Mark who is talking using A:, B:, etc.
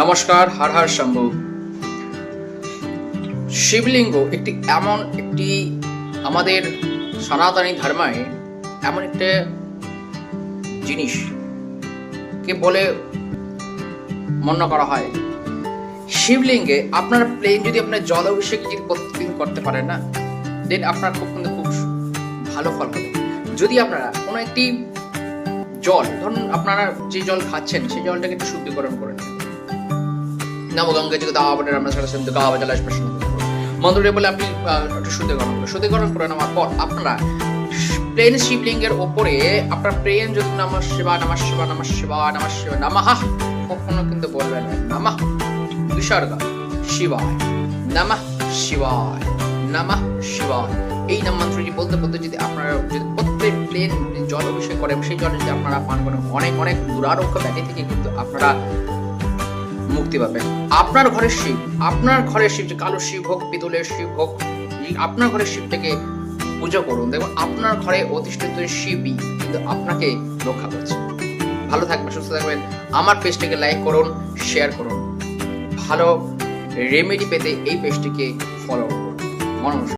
A: নমস্কার, হর হর শম্ভু। শিবলিঙ্গ এমন একটি আমাদের সনাতনী ধর্মে এমন একটা জিনিস কে বলে মন্য করা হয়। শিবলিঙ্গে আপনার প্লেন যদি আপনার জল অভিষেক যদি প্রতিদিন করতে পারেন না, দেন আপনার খুব ভালো ফল হবে। যদি আপনারা কোনো একটি জল, ধরুন আপনারা যে জল খাচ্ছেন সেই জলটাকে একটু শুদ্ধিকরণ করে নেন। নমো গঙ্গে জগদাবনে রামনাথ সিন্ধু গাওয়া জলাশ প্রশ্ন মন্ত্রটি বলে আপনি একটু শুদ্ধিকরণ করে নেওয়ার পর আপনারা প্লেন শিবলিঙ্গের ওপরে আপনার প্রেম যদি নমঃ শিবায় নমঃ শিবায় নমঃ শিবায় নমঃ শিবায় নমঃ কখনো কিন্তু বলবেন না নমঃ বিসর্গ শিবায় নমঃ শিবায় নমঃ শিবায়। এই নাম মন্ত্রটি বলতে বলতে যদি আপনারা যদি প্রত্যেক প্লেন জল অভিষেক করেন, সেই জল যদি আপনারা পান করেন, অনেক দুরারোগ্য ব্যাধি থেকে কিন্তু আপনারা মুক্তি পাবেন। আপনার ঘরের শিব যে কালো শিব হোক, পিতলের শিব হোক, আপনার ঘরের শিবটাকে পুজো করুন, দেখুন আপনার ঘরে অধিষ্ঠিত শিবই কিন্তু আপনাকে রক্ষা করছে। ভালো থাকবেন, সুস্থ থাকবেন। আমার পেজটিকে লাইক করুন, শেয়ার করুন। ভালো রেমেডি পেতে এই পেজটিকে ফলো করুন। নমস্কার।